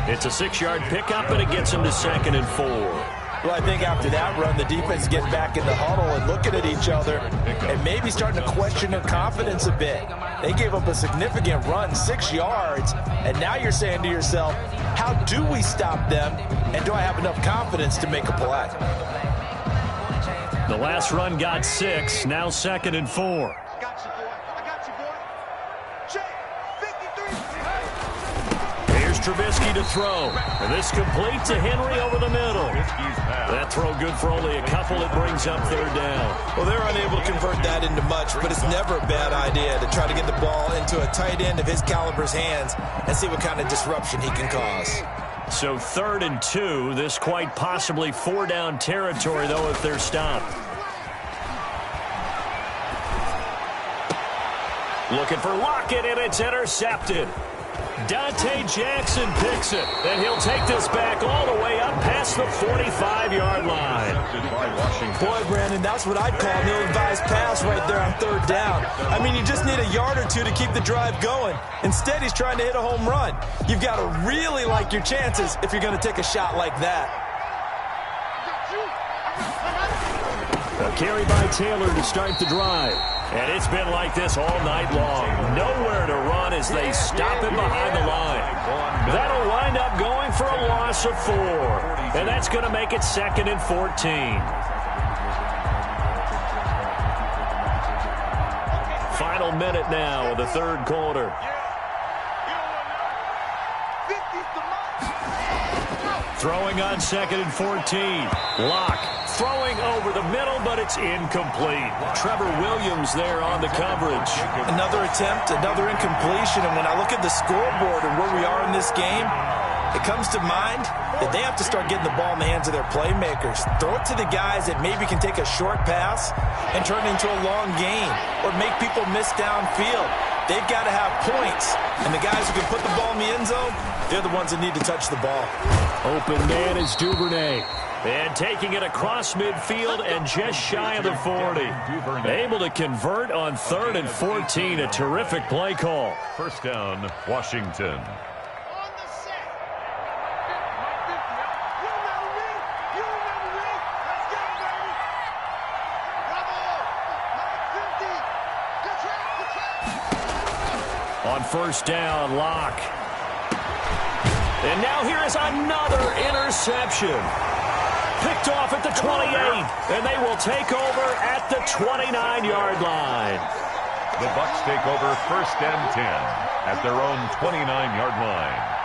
It's a 6-yard pickup, and it gets him to 2nd and 4. Well, I think after that run, the defense gets back in the huddle and looking at each other and maybe starting to question their confidence a bit. They gave up a significant run, 6 yards, and now you're saying to yourself, how do we stop them, and do I have enough confidence to make a play? The last run got 6, now 2nd and 4. Trubisky to throw. And this complete to Henry over the middle. That throw good for only a couple. It brings up 3rd down. Well, they're unable to convert that into much, but it's never a bad idea to try to get the ball into a tight end of his caliber's hands and see what kind of disruption he can cause. So 3rd and 2. This quite possibly 4-down territory, though, if they're stopped. Looking for Lockett, and it's intercepted. Dante Jackson picks it, and he'll take this back all the way up past the 45-yard line. Boy, Brandon, that's what I'd call an ill-advised pass right there on 3rd down. I mean, you just need a yard or two to keep the drive going. Instead, he's trying to hit a home run. You've got to really like your chances if you're going to take a shot like that. A carry by Taylor to start the drive. And it's been like this all night long. Nowhere to run as they stop him behind the line. That'll wind up going for a loss of 4. And that's going to make it 2nd and 14. Final minute now of the 3rd quarter. Throwing on 2nd and 14. Lock. Throwing over the middle, but it's incomplete. Trevor Williams there on the coverage. Another attempt, another incompletion. And when I look at the scoreboard and where we are in this game, it comes to mind that they have to start getting the ball in the hands of their playmakers. Throw it to the guys that maybe can take a short pass and turn it into a long gain or make people miss downfield. They've got to have points. And the guys who can put the ball in the end zone, they're the ones that need to touch the ball. Open man is Duvernay. And taking it across midfield and just shy of the 40. Able to convert on 3rd and 14. A terrific play call. 1st down, Washington. On 1st down, Lock. And now here is another interception. Picked off at the 28, and they will take over at the 29-yard line. The Bucs take over 1st and 10 at their own 29-yard line.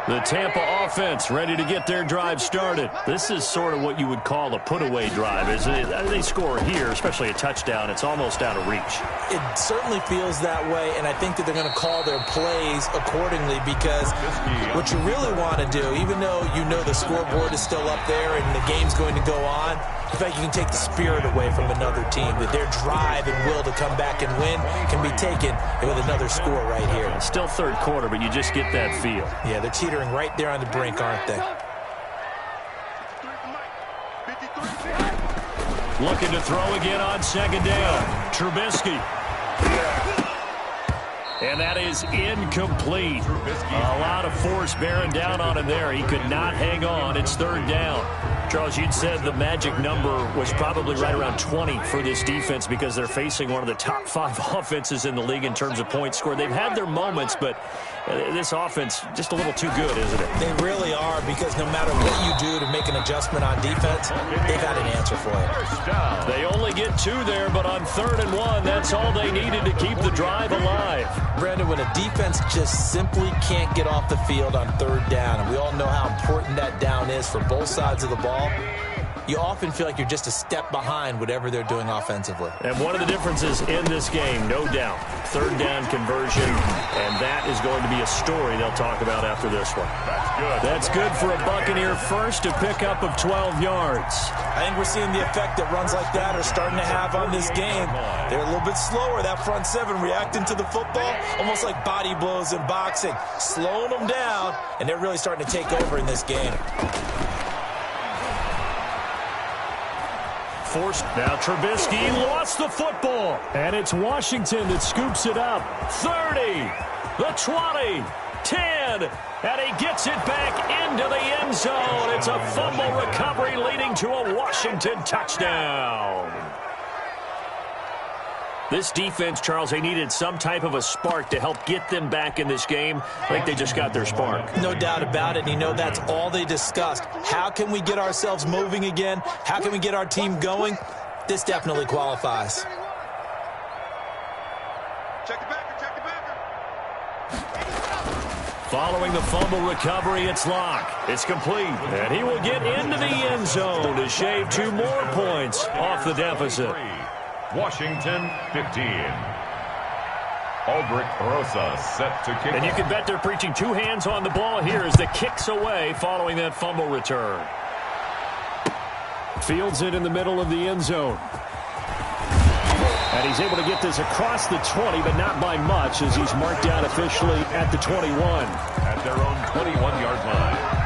The Tampa offense ready to get their drive started. This is sort of what you would call a put-away drive. As they score here, especially a touchdown, it's almost out of reach. It certainly feels that way, and I think that they're going to call their plays accordingly because what you really want to do, even though you know the scoreboard is still up there and the game's going to go on, in fact, you can take the spirit away from another team, that their drive and will to come back and win can be taken with another score right here. Still 3rd quarter, but you just get that feel. Yeah, they're teetering right there on the brink, aren't they? Looking to throw again on 2nd down. Trubisky. And that is incomplete. A lot of force bearing down on him there. He could not hang on. It's 3rd down. Charles, you'd said the magic number was probably right around 20 for this defense because they're facing one of the top 5 offenses in the league in terms of points scored. They've had their moments, but this offense just a little too good, isn't it? They really are, because no matter what you do to make an adjustment on defense, they got an answer for it. They only get 2 there, but on 3rd and 1, that's all they needed to keep the drive alive. Brandon, when a defense just simply can't get off the field on 3rd down, and we all know how important that down is for both sides of the ball, you often feel like you're just a step behind whatever they're doing offensively. And one of the differences in this game, no doubt, 3rd down conversion, and that is going to be a story they'll talk about after this one. That's good for a Buccaneer first, a pickup of 12 yards. I think we're seeing the effect that runs like that are starting to have on this game. They're a little bit slower, that front 7, reacting to the football, almost like body blows in boxing, slowing them down, and they're really starting to take over in this game. forced. Now Trubisky lost the football. And it's Washington that scoops it up. 30, the 20, 10, and he gets it back into the end zone. It's a fumble recovery leading to a Washington touchdown. This defense, Charles, they needed some type of a spark to help get them back in this game. I think they just got their spark. No doubt about it. And you know that's all they discussed. How can we get ourselves moving again? How can we get our team going? This definitely qualifies. Check the backer, check the backer. Following the fumble recovery, it's Locke. It's complete. And he will get into the end zone to shave 2 more points off the deficit. Washington 15. Aldrich Rosa set to kick. And you can bet they're preaching 2 hands on the ball here as the kick's away following that fumble return. Fields it in the middle of the end zone. And he's able to get this across the 20, but not by much as he's marked down officially at the 21. At their own 21-yard line.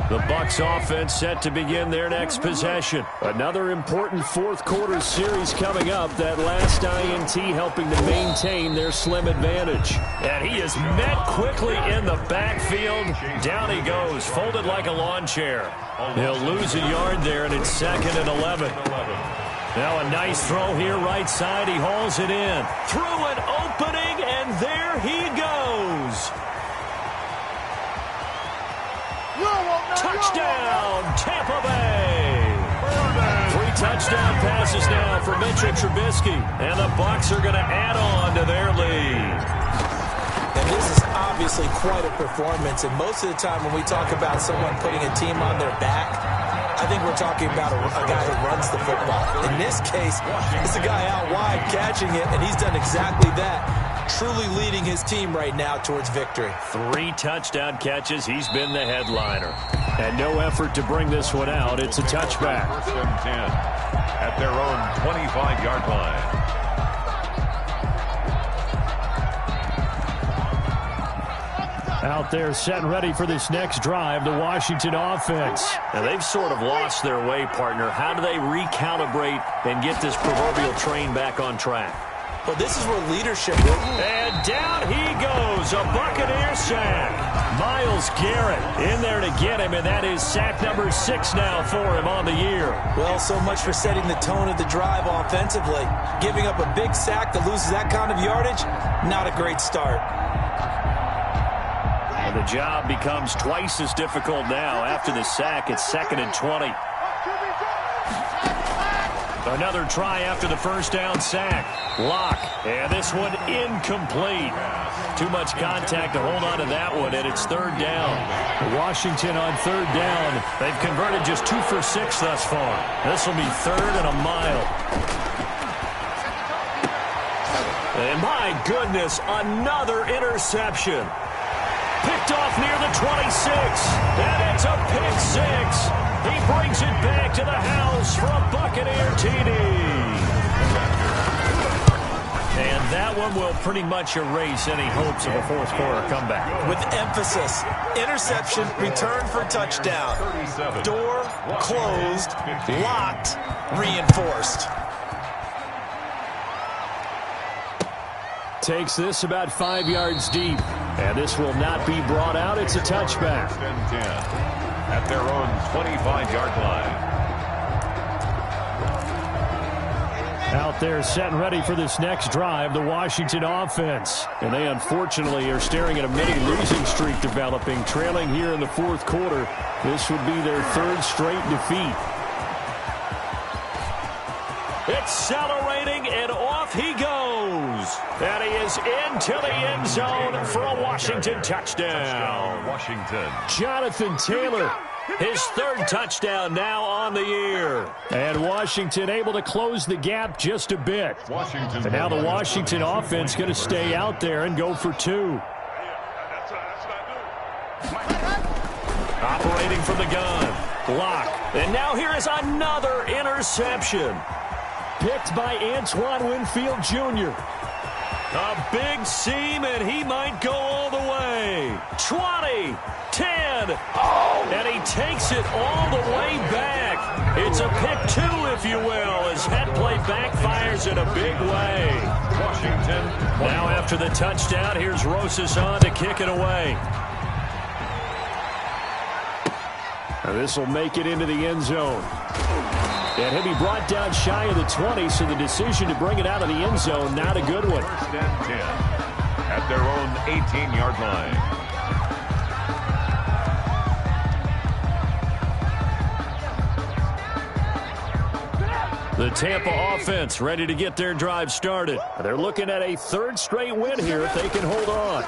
The Bucs offense set to begin their next possession. Another important fourth quarter series coming up. That last INT helping to maintain their slim advantage. And he is met quickly in the backfield. Down he goes, folded like a lawn chair. He'll lose a yard there, and it's 2nd and 11. Now a nice throw here right side. He hauls it in. Through an opening, and there he goes. Touchdown, Tampa Bay. 3 touchdown passes now for Mitchell Trubisky. And the Bucs are going to add on to their lead. And this is obviously quite a performance. And most of the time when we talk about someone putting a team on their back, I think we're talking about a guy who runs the football. In this case, it's a guy out wide catching it, and he's done exactly that. Truly leading his team right now towards victory. 3 touchdown catches. He's been the headliner. And no effort to bring this one out. It's a touchback. 1st and 10 at their own 25-yard line. Out there set and ready for this next drive, the Washington offense. Now they've sort of lost their way, partner. How do they recalibrate and get this proverbial train back on track? Well, this is where leadership... And down he goes, a Buccaneer sack. Myles Garrett in there to get him, and that is sack number 6 now for him on the year. Well, so much for setting the tone of the drive offensively. Giving up a big sack that loses that kind of yardage, not a great start. And the job becomes twice as difficult now. After the sack, it's 2nd and 20. Another try after the first down sack. Locke, and this one incomplete. Too much contact to hold on to that one, and it's 3rd down. Washington on 3rd down. They've converted just 2 for 6 thus far. This will be 3rd and a mile. And my goodness, another interception. Picked off near the 26, and it's a pick 6. He brings it back to the house for a Buccaneer TD. And that one will pretty much erase any hopes of a fourth quarter comeback. With emphasis, interception, return for touchdown. Door closed, locked, reinforced. Takes this about 5 yards deep. And this will not be brought out. It's a touchback. 1st and 10 at their own 25-yard line. Out there set and ready for this next drive, the Washington offense. And they unfortunately are staring at a mini losing streak developing, trailing here in the fourth quarter. This would be their 3rd straight defeat. Accelerating, and off he goes. And he is into the end zone for a Washington touchdown. Washington. Jonathan Taylor, his 3rd touchdown now on the year. And Washington able to close the gap just a bit. Washington. And now the Washington offense going to stay out there and go for 2. Operating from the gun. Block. And now here is another interception. Picked by Antoine Winfield Jr. A big seam, and he might go all the way. 20, 10, and he takes it all the way back. It's a pick two, if you will, as head play backfires in a big way. Washington. Now after the touchdown, here's Rosas on to kick it away. This will make it into the end zone. And he'll be brought down shy of the 20, so the decision to bring it out of the end zone, not a good one. First and 10 at their own 18-yard line. The Tampa offense ready to get their drive started. They're looking at a third straight win here if they can hold on.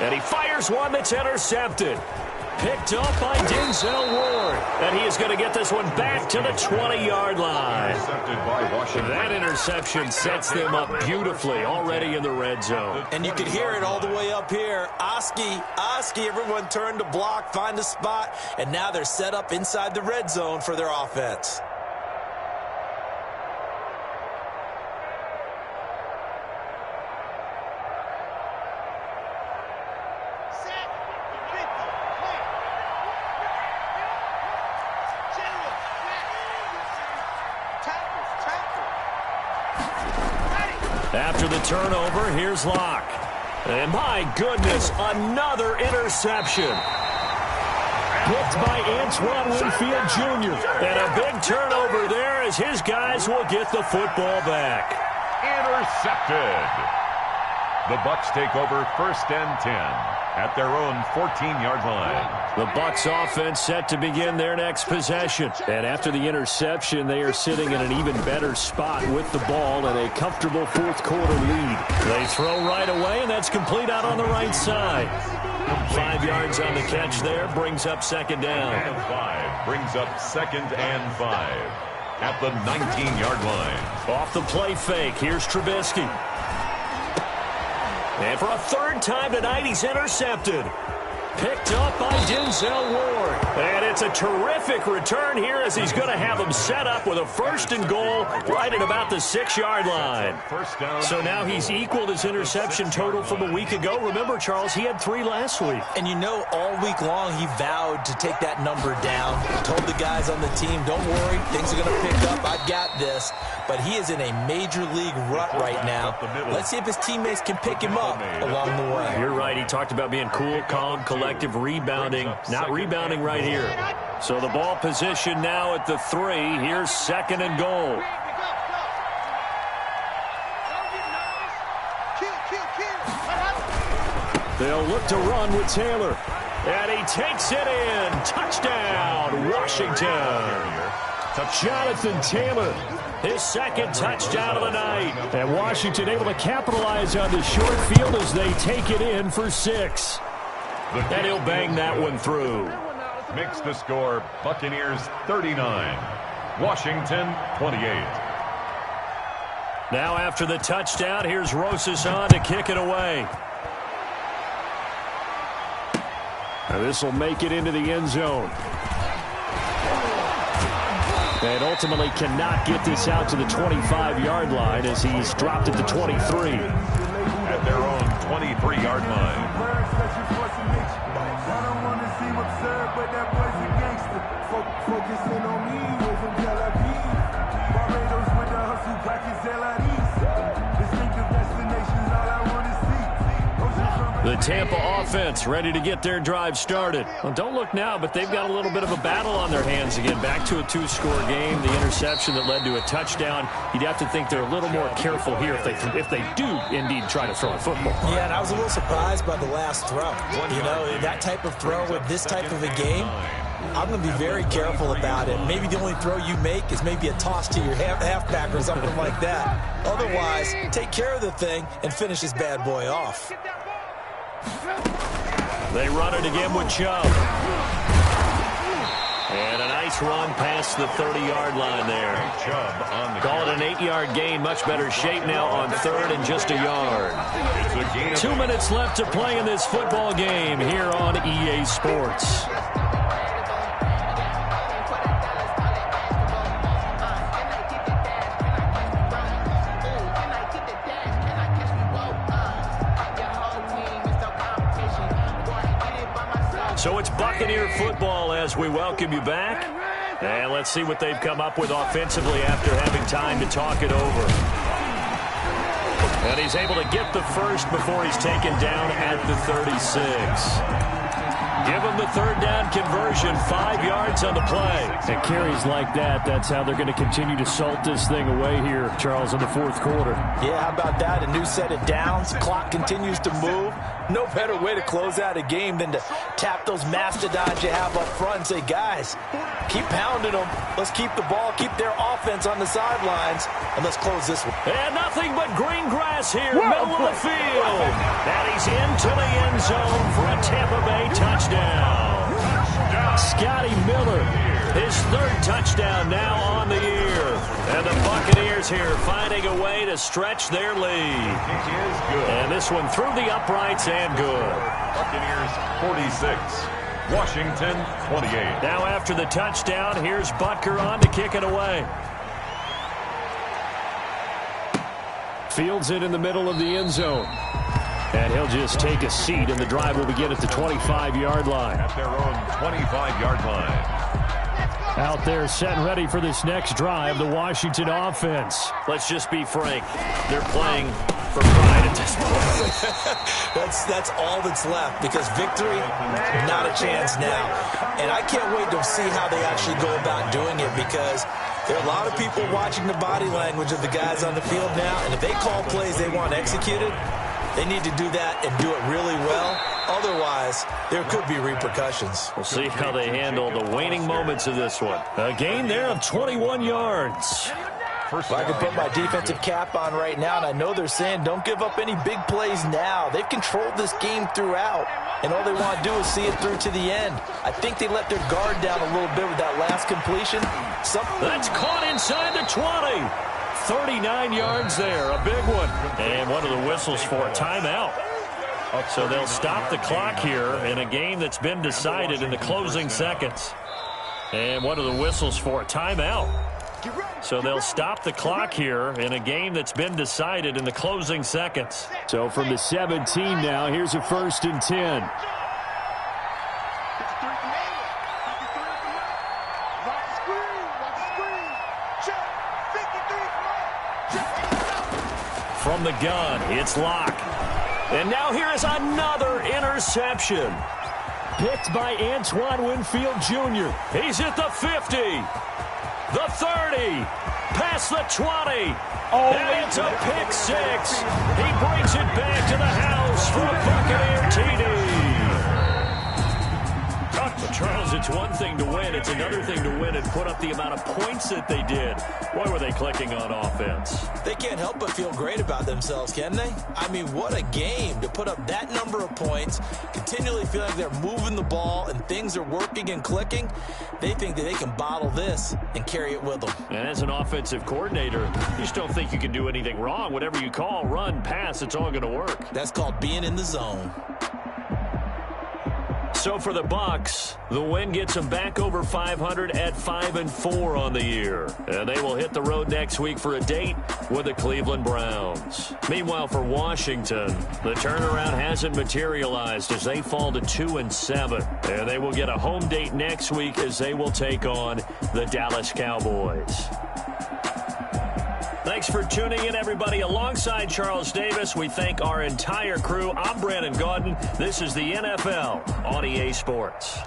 And he fires one that's intercepted. Picked up by Denzel Ward. And he is going to get this one back to the 20-yard line. Intercepted by Washington. That interception sets them up beautifully already in the red zone. And you could hear it all the way up here. Oski, everyone turned to block, find a spot, and now they're set up inside the red zone for their offense. After the turnover, here's Locke. And my goodness, another interception. Picked by Antoine Winfield Jr. And a big turnover there as his guys will get the football back. Intercepted. The Bucs take over first and 10 at their own 14-yard line. The Bucs offense set to begin their next possession. And after the interception, they are sitting in an even better spot with the ball and a comfortable fourth quarter lead. They throw right away, and that's complete out on the right side. 5 yards on the catch there, brings up second down. And 5 brings up second and 5 at the 19-yard line. Off the play fake, here's Trubisky. And for a third time tonight, he's intercepted. Picked up by Denzel Ward. And it's a terrific return here as he's going to have him set up with a first and goal right at about the 6-yard line. First down. So now he's equaled his interception total from a week ago. Remember, Charles, he had 3 last week. And you know, all week long he vowed to take that number down. He told the guys on the team, don't worry, things are going to pick up. I've got this. But he is in a major league rut right now. Let's see if his teammates can pick him up along the way. You're right. He talked about being cool, calm, collective, rebounding. Not rebounding right here. So the ball position now at the 3. Here's second and goal. They'll look to run with Taylor. And he takes it in. Touchdown, Washington. Jonathan Taylor, his second touchdown of the night. And Washington able to capitalize on the short field as they take it in for 6. And he'll bang that one through. Makes the score Buccaneers 39, Washington 28. Now after the touchdown, here's Rosas on to kick it away. And this will make it into the end zone. And ultimately cannot get this out to the 25-yard line as he's dropped at the 23. At their own 23-yard line. The Tampa offense ready to get their drive started. Well, don't look now, but they've got a little bit of a battle on their hands again. Back to a 2-score game. The interception that led to a touchdown. You'd have to think they're a little more careful here if they do indeed try to throw a football. Yeah, and I was a little surprised by the last throw. You know, that type of throw with this type of a game, I'm going to be very careful about it. Maybe the only throw you make is maybe a toss to your halfback or something like that. Otherwise, take care of the thing and finish this bad boy off. They run it again with Chubb. And a nice run past the 30-yard line there. Chubb on the Call it an 8-yard gain. Much better shape now on third and just a yard. It's a gain of 2 minutes left to play in this football game here on EA Sports. So it's Buccaneer football as we welcome you back. And let's see what they've come up with offensively after having time to talk it over. And he's able to get the first before he's taken down at the 36. Give him the third down conversion, 5 yards on the play. And carries like that, that's how they're going to continue to salt this thing away here, Charles, in the fourth quarter. Yeah, how about that? A new set of downs. Clock continues to move. No better way to close out a game than to tap those mastodons you have up front and say, guys, keep pounding them. Let's keep the ball, keep their offense on the sidelines, and let's close this one. And nothing but green grass here, middle of the field. And he's into the end zone for a Tampa Bay touchdown. Scotty Miller, his third touchdown now on the year. And the Buccaneers here finding a way to stretch their lead. And this one through the uprights and good. Buccaneers 46, Washington 28. Now after the touchdown, here's Butker on to kick it away. Fields it in the middle of the end zone. And he'll just take a seat, and the drive will begin at the 25-yard line. At their own 25-yard line. Out there set and ready for this next drive, the Washington offense. Let's just be frank. They're playing for pride at this point. That's all that's left, because victory, not a chance now. And I can't wait to see how they actually go about doing it, because there are a lot of people watching the body language of the guys on the field now, and if they call plays they want executed, they need to do that and do it really well. Otherwise, there could be repercussions. We'll see how they handle the waning moments of this one. A gain there of 21 yards. Well, I can put my defensive cap on right now, and I know they're saying don't give up any big plays now. They've controlled this game throughout, and all they want to do is see it through to the end. I think they let their guard down a little bit with that last completion. That's caught inside the 20. 39 yards there, a big one. And one of the whistles for a timeout. So they'll stop the clock here in a game that's been decided in the closing seconds. And one of the whistles for a timeout. So they'll stop the clock here in a game that's been decided in the closing seconds. So from the 17 now, here's a 1st and 10. From the gun, it's Locke. And now here is another interception. Picked by Antoine Winfield Jr. He's at the 50, the 30, past the 20. And it's a pick six. He brings it back to the house for a Buccaneer TD. Charles, it's one thing to win. It's another thing to win and put up the amount of points that they did. Boy, were they clicking on offense. They can't help but feel great about themselves, can they? I mean, what a game to put up that number of points, continually feel like they're moving the ball and things are working and clicking. They think that they can bottle this and carry it with them. And as an offensive coordinator, you just don't think you can do anything wrong. Whatever you call, run, pass, it's all going to work. That's called being in the zone. So for the Bucs, the win gets them back over 500 at 5-4 on the year. And they will hit the road next week for a date with the Cleveland Browns. Meanwhile, for Washington, the turnaround hasn't materialized as they fall to 2-7. And they will get a home date next week as they will take on the Dallas Cowboys. Thanks for tuning in, everybody. Alongside Charles Davis, we thank our entire crew. I'm Brandon Gaudin. This is the NFL on EA Sports.